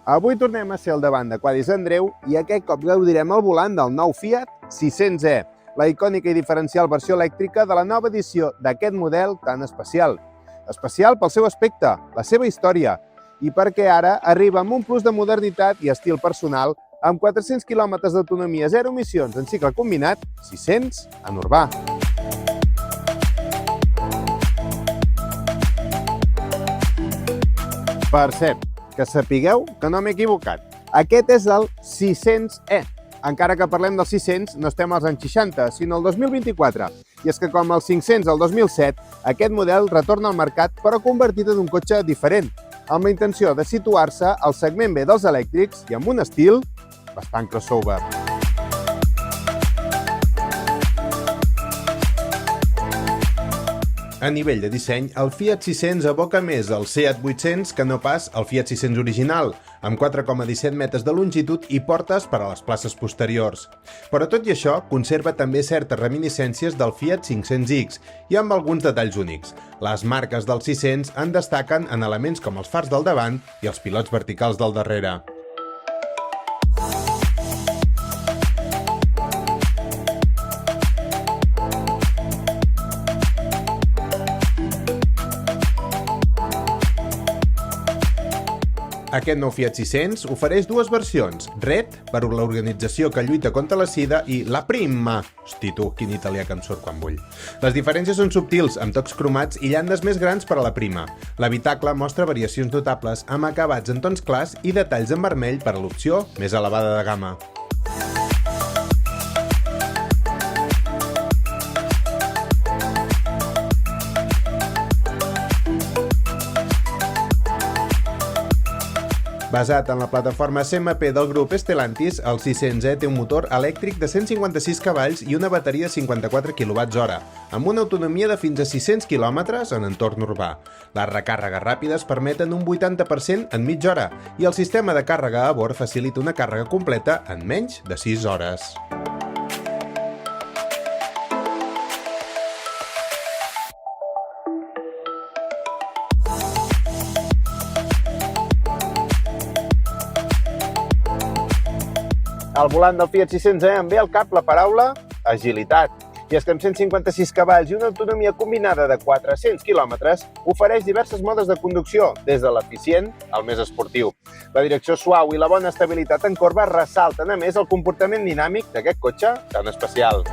Avui tornem a ser al davant de Quadris Andreu i aquest cop gaudirem al volant del nou Fiat 600e, la icònica i diferencial versió elèctrica de la nova edició d'aquest model tan especial. Especial pel seu aspecte, la seva història, i perquè ara arriba amb un plus de modernitat i estil personal amb 400 km d'autonomia, 0 emissions en cicle combinat, 600 en urbà. Per cert, que sapigueu que no m'he equivocat. Aquest és el 600e. Encara que parlem dels 600, no estem als anys 60, sinó al 2024. I és que com el 500 al 2007, aquest model retorna al mercat però convertit en un cotxe diferent, amb la intenció de situar-se al segment B dels elèctrics i amb un estil bastant crossover. A nivell de disseny, el Fiat 600 evoca més el Seat 800 que no pas el Fiat 600 original, amb 4,17 metres de longitud i portes per a les places posteriors. Però tot i això, conserva també certes reminiscències del Fiat 500X i amb alguns detalls únics. Les marques del 600 en destaquen en elements com els fars del davant i els pilots verticals del darrere. Aquest nou Fiat 600 ofereix dues versions, Red, per a l'organització que lluita contra la sida, i La Prima. Hosti tu, quin italià que em surt quan vull. Les diferències són subtils, amb tocs cromats i llandes més grans per a la Prima. L'habitacle mostra variacions notables amb acabats en tons clars i detalls en vermell per a l'opció més elevada de gamma. Basat en la plataforma CMP del grup Stellantis, el 600e té un motor elèctric de 156 cavalls i una bateria de 54 kWh, amb una autonomia de fins a 600 km en entorn urbà. Les recàrregues ràpides permeten un 80% en mitja hora i el sistema de càrrega a bord facilita una càrrega completa en menys de 6 hores. Al volant del Fiat 600e em ve al cap la paraula agilitat. I és que amb 156 cavalls i una autonomia combinada de 400 km ofereix diverses modes de conducció, des de l'eficient al més esportiu. La direcció suau i la bona estabilitat en corba ressalten a més el comportament dinàmic d'aquest cotxe tan especial.